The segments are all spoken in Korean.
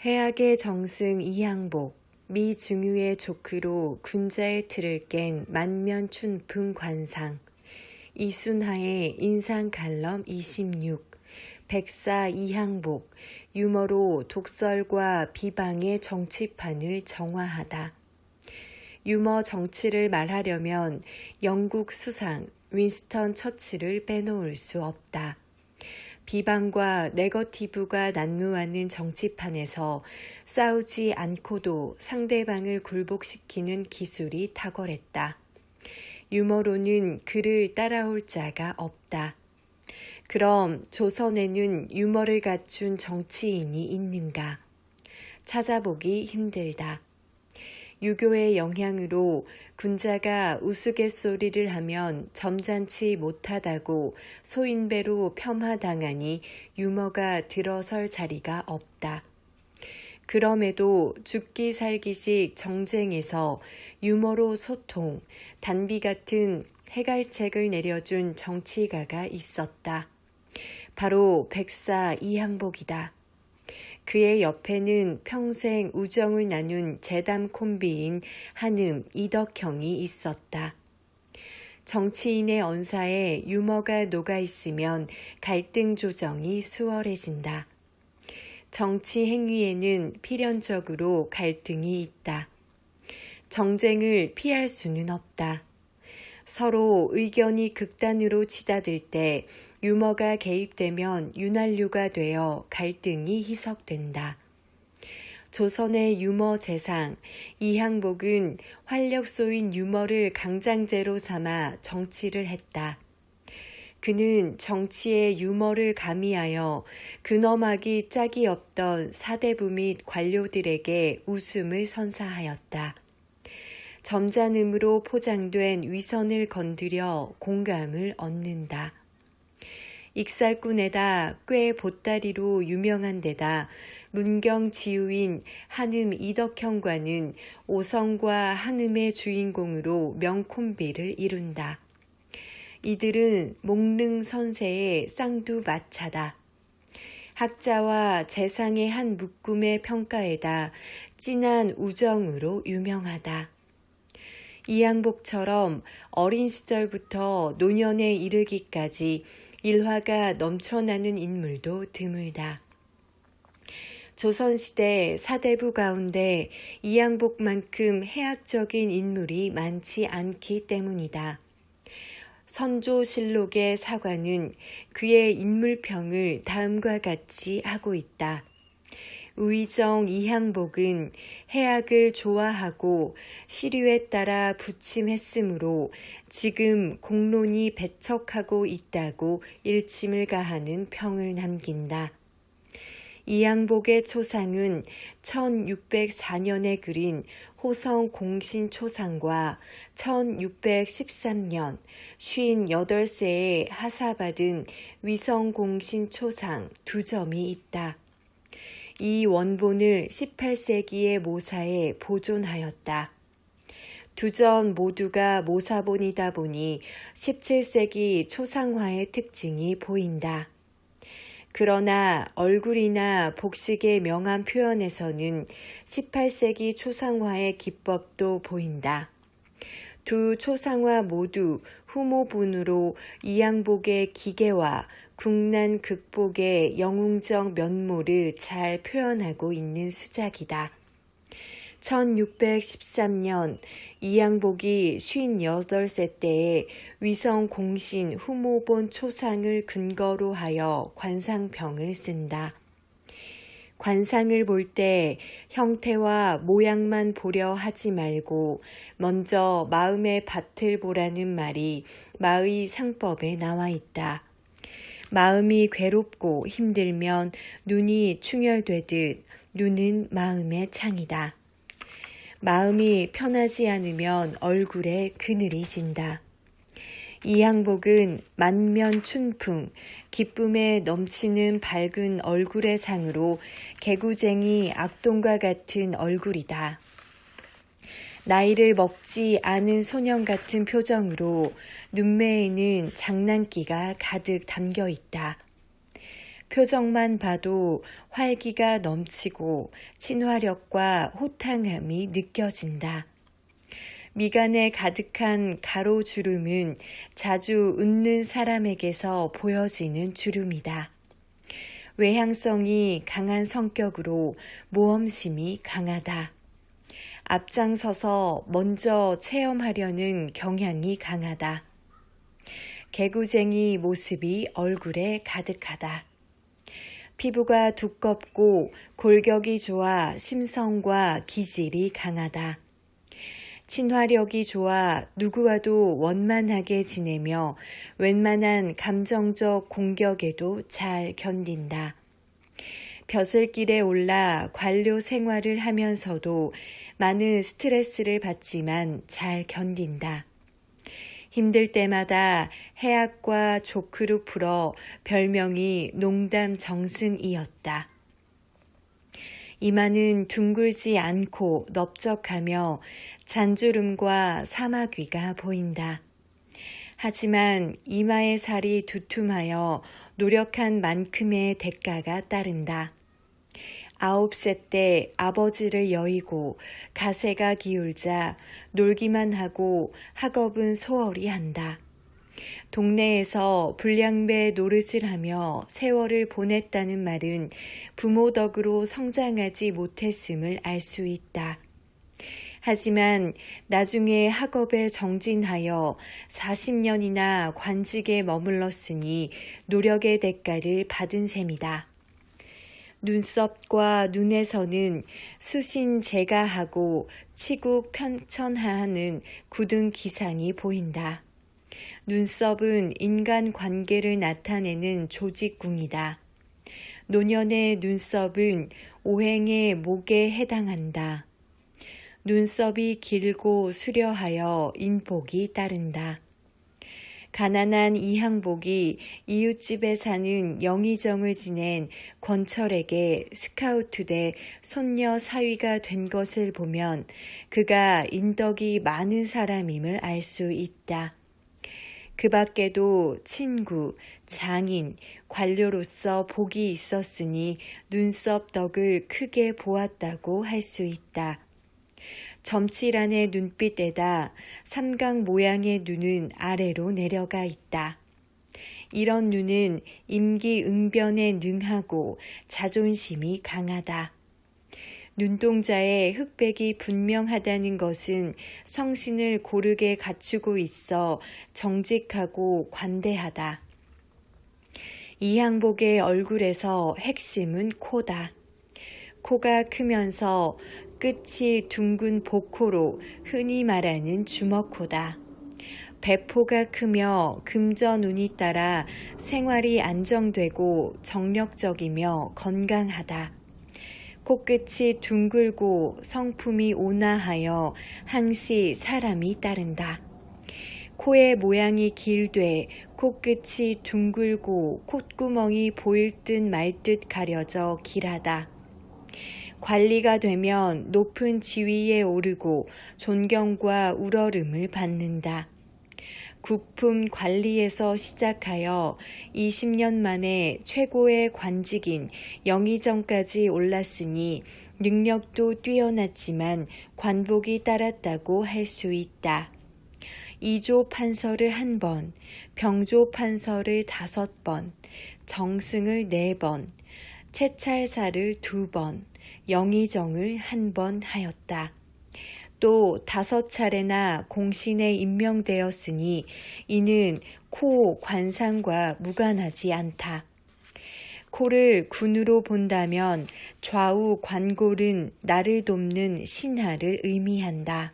해악의 정승 이항복, 미 증유의 조크로 군자의 틀을 깬 만면춘풍 관상, 이순하의 인상칼럼 26, 백사 이항복, 유머로 독설과 비방의 정치판을 정화하다. 유머 정치를 말하려면 영국 수상 윈스턴 처칠을 빼놓을 수 없다. 비방과 네거티브가 난무하는 정치판에서 싸우지 않고도 상대방을 굴복시키는 기술이 탁월했다. 유머로는 그를 따라올 자가 없다. 그럼 조선에는 유머를 갖춘 정치인이 있는가? 찾아보기 힘들다. 유교의 영향으로 군자가 우스갯소리를 하면 점잖지 못하다고 소인배로 폄하당하니 유머가 들어설 자리가 없다. 그럼에도 죽기 살기식 정쟁에서 유머로 소통, 단비 같은 해갈책을 내려준 정치가가 있었다. 바로 백사 이항복이다. 그의 옆에는 평생 우정을 나눈 재담 콤비인 한음 이덕형이 있었다. 정치인의 언사에 유머가 녹아있으면 갈등 조정이 수월해진다. 정치 행위에는 필연적으로 갈등이 있다. 정쟁을 피할 수는 없다. 서로 의견이 극단으로 치닫을 때 유머가 개입되면 윤활유가 되어 갈등이 희석된다. 조선의 유머 재상 이항복은 활력소인 유머를 강장제로 삼아 정치를 했다. 그는 정치에 유머를 가미하여 근엄하기 짝이 없던 사대부 및 관료들에게 웃음을 선사하였다. 점잖음으로 포장된 위선을 건드려 공감을 얻는다. 익살꾼에다 꽤 보따리로 유명한 데다 문경지우인 한음 이덕형과는 오성과 한음의 주인공으로 명콤비를 이룬다. 이들은 목릉선세의 쌍두마차다. 학자와 재상의 한 묶음의 평가에다 진한 우정으로 유명하다. 이항복처럼 어린 시절부터 노년에 이르기까지 일화가 넘쳐나는 인물도 드물다. 조선시대 사대부 가운데 이항복만큼 해학적인 인물이 많지 않기 때문이다. 선조실록의 사관은 그의 인물평을 다음과 같이 하고 있다. 우의정 이항복은 해학을 좋아하고 시류에 따라 부침했으므로 지금 공론이 배척하고 있다고 일침을 가하는 평을 남긴다. 이항복의 초상은 1604년에 그린 호성 공신초상과 1613년 58세에 하사받은 위성공신초상 두 점이 있다. 이 원본을 18세기의 모사에 보존하였다. 두 점 모두가 모사본이다 보니 17세기 초상화의 특징이 보인다. 그러나 얼굴이나 복식의 명암 표현에서는 18세기 초상화의 기법도 보인다. 두 초상화 모두 후모분으로 이항복의 기계와 국난 극복의 영웅적 면모를 잘 표현하고 있는 수작이다. 1613년 이항복이 58세 때에 위성공신 후모본 초상을 근거로 하여 관상평을 쓴다. 관상을 볼 때 형태와 모양만 보려 하지 말고 먼저 마음의 밭을 보라는 말이 마의 상법에 나와 있다. 마음이 괴롭고 힘들면 눈이 충혈되듯 눈은 마음의 창이다. 마음이 편하지 않으면 얼굴에 그늘이 진다. 이항복은 만면춘풍, 기쁨에 넘치는 밝은 얼굴의 상으로 개구쟁이 악동과 같은 얼굴이다. 나이를 먹지 않은 소년 같은 표정으로 눈매에는 장난기가 가득 담겨 있다. 표정만 봐도 활기가 넘치고 친화력과 호탕함이 느껴진다. 미간에 가득한 가로주름은 자주 웃는 사람에게서 보여지는 주름이다. 외향성이 강한 성격으로 모험심이 강하다. 앞장서서 먼저 체험하려는 경향이 강하다. 개구쟁이 모습이 얼굴에 가득하다. 피부가 두껍고 골격이 좋아 심성과 기질이 강하다. 친화력이 좋아 누구와도 원만하게 지내며 웬만한 감정적 공격에도 잘 견딘다. 벼슬길에 올라 관료 생활을 하면서도 많은 스트레스를 받지만 잘 견딘다. 힘들 때마다 해악과 조크로 풀어 별명이 농담 정승이었다. 이마는 둥글지 않고 넓적하며 잔주름과 사마귀가 보인다. 하지만 이마의 살이 두툼하여 노력한 만큼의 대가가 따른다. 9세 때 아버지를 여의고 가세가 기울자 놀기만 하고 학업은 소홀히 한다. 동네에서 불량배 노릇을 하며 세월을 보냈다는 말은 부모 덕으로 성장하지 못했음을 알 수 있다. 하지만 나중에 학업에 정진하여 40년이나 관직에 머물렀으니 노력의 대가를 받은 셈이다. 눈썹과 눈에서는 수신제가하고 치국 편천하하는 굳은 기상이 보인다. 눈썹은 인간관계를 나타내는 조직궁이다. 노년의 눈썹은 오행의 목에 해당한다. 눈썹이 길고 수려하여 인복이 따른다. 가난한 이항복이 이웃집에 사는 영의정을 지낸 권철에게 스카우트대 손녀 사위가 된 것을 보면 그가 인덕이 많은 사람임을 알 수 있다. 그 밖에도 친구, 장인, 관료로서 복이 있었으니 눈썹 덕을 크게 보았다고 할 수 있다. 점칠한의 눈빛에다 삼각 모양의 눈은 아래로 내려가 있다. 이런 눈은 임기응변에 능하고 자존심이 강하다. 눈동자에 흑백이 분명하다는 것은 성신을 고르게 갖추고 있어 정직하고 관대하다. 이항복의 얼굴에서 핵심은 코다. 코가 크면서 끝이 둥근 복코로 흔히 말하는 주먹코다. 배포가 크며 금전운이 따라 생활이 안정되고 정력적이며 건강하다. 코끝이 둥글고 성품이 온화하여 항시 사람이 따른다. 코의 모양이 길되 코끝이 둥글고 콧구멍이 보일 듯 말 듯 가려져 길하다. 관리가 되면 높은 지위에 오르고 존경과 우러름을 받는다. 국품 관리에서 시작하여 20년 만에 최고의 관직인 영의정까지 올랐으니 능력도 뛰어났지만 관복이 따랐다고 할 수 있다. 이조 판서를 1번, 병조 판서를 5번, 정승을 4번, 채찰사를 2번, 영의정을 1번 하였다. 또 5차례나 공신에 임명되었으니 이는 코 관상과 무관하지 않다. 코를 군으로 본다면 좌우 관골은 나를 돕는 신하를 의미한다.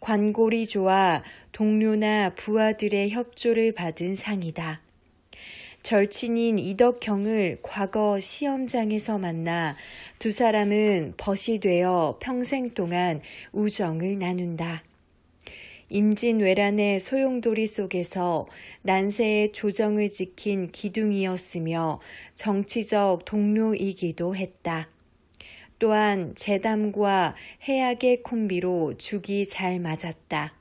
관골이 좋아 동료나 부하들의 협조를 받은 상이다. 절친인 이덕형을 과거 시험장에서 만나 두 사람은 벗이 되어 평생 동안 우정을 나눈다. 임진왜란의 소용돌이 속에서 난세의 조정을 지킨 기둥이었으며 정치적 동료이기도 했다. 또한 재담과 해악의 콤비로 죽이 잘 맞았다.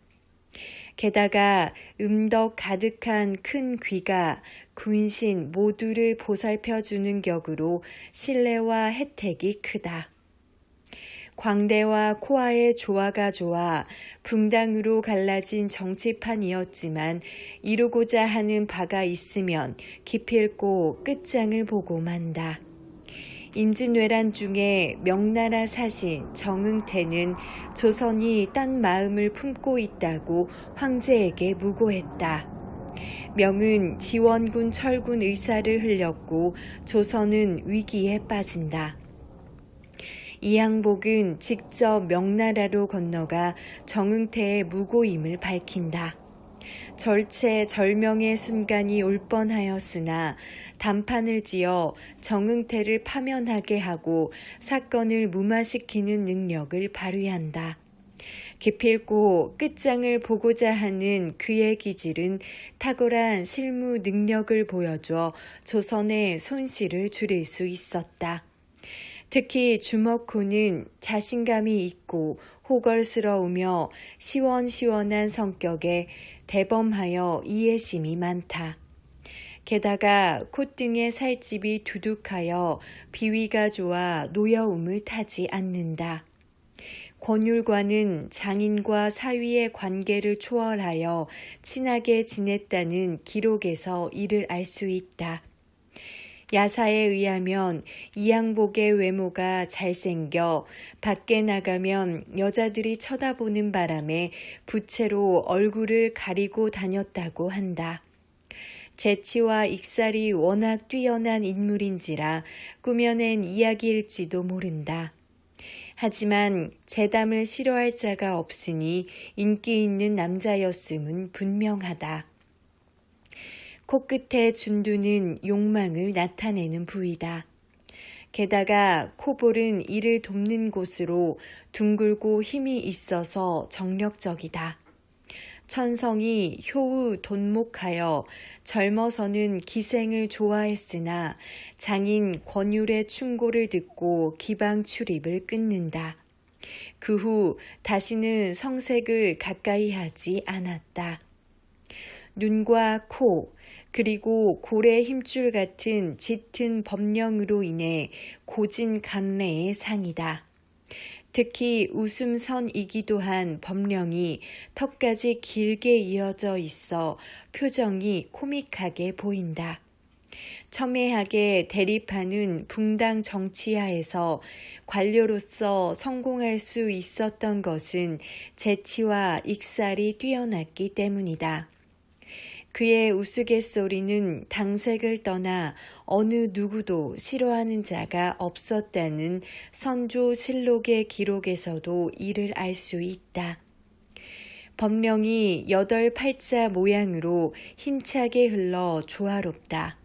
게다가 음덕 가득한 큰 귀가 군신 모두를 보살펴주는 격으로 신뢰와 혜택이 크다. 광대와 코아의 조화가 좋아 붕당으로 갈라진 정치판이었지만 이루고자 하는 바가 있으면 기필코 끝장을 보고 만다. 임진왜란 중에 명나라 사신 정응태는 조선이 딴 마음을 품고 있다고 황제에게 무고했다. 명은 지원군 철군 의사를 흘렸고 조선은 위기에 빠진다. 이항복은 직접 명나라로 건너가 정응태의 무고임을 밝힌다. 절체절명의 순간이 올 뻔하였으나 단판을 지어 정응태를 파면하게 하고 사건을 무마시키는 능력을 발휘한다. 기필코 끝장을 보고자 하는 그의 기질은 탁월한 실무 능력을 보여줘 조선의 손실을 줄일 수 있었다. 특히 주먹호는 자신감이 있고 호걸스러우며 시원시원한 성격에 대범하여 이해심이 많다. 게다가 콧등에 살집이 두둑하여 비위가 좋아 노여움을 타지 않는다. 권율과는 장인과 사위의 관계를 초월하여 친하게 지냈다는 기록에서 이를 알 수 있다. 야사에 의하면 이항복의 외모가 잘생겨 밖에 나가면 여자들이 쳐다보는 바람에 부채로 얼굴을 가리고 다녔다고 한다. 재치와 익살이 워낙 뛰어난 인물인지라 꾸며낸 이야기일지도 모른다. 하지만 재담을 싫어할 자가 없으니 인기 있는 남자였음은 분명하다. 코끝의 준두는 욕망을 나타내는 부위다. 게다가 코볼은 이를 돕는 곳으로 둥글고 힘이 있어서 정력적이다. 천성이 효우 돈목하여 젊어서는 기생을 좋아했으나 장인 권율의 충고를 듣고 기방 출입을 끊는다. 그 후 다시는 성색을 가까이 하지 않았다. 눈과 코, 그리고 고래 힘줄 같은 짙은 법령으로 인해 고진 감래의 상이다. 특히 웃음선이기도 한 법령이 턱까지 길게 이어져 있어 표정이 코믹하게 보인다. 첨예하게 대립하는 붕당 정치하에서 관료로서 성공할 수 있었던 것은 재치와 익살이 뛰어났기 때문이다. 그의 우스갯소리는 당색을 떠나 어느 누구도 싫어하는 자가 없었다는 선조실록의 기록에서도 이를 알 수 있다. 법령이 8팔자 모양으로 힘차게 흘러 조화롭다.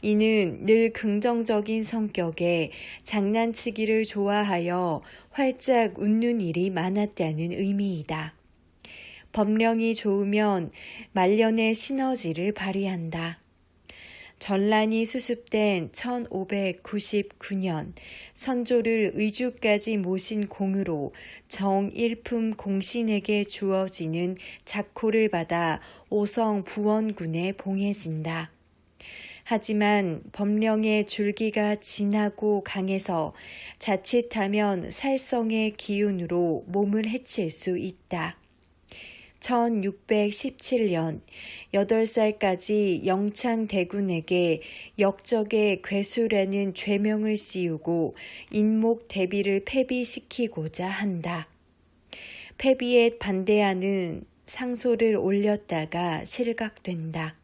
이는 늘 긍정적인 성격에 장난치기를 좋아하여 활짝 웃는 일이 많았다는 의미이다. 법령이 좋으면 말년의 시너지를 발휘한다. 전란이 수습된 1599년 선조를 의주까지 모신 공으로 정일품 공신에게 주어지는 작호를 받아 오성 부원군에 봉해진다. 하지만 법령의 줄기가 진하고 강해서 자칫하면 살성의 기운으로 몸을 해칠 수 있다. 1617년 8살까지 영창대군에게 역적의 괴수라는 죄명을 씌우고 인목 대비를 폐비시키고자 한다. 폐비에 반대하는 상소를 올렸다가 실각된다.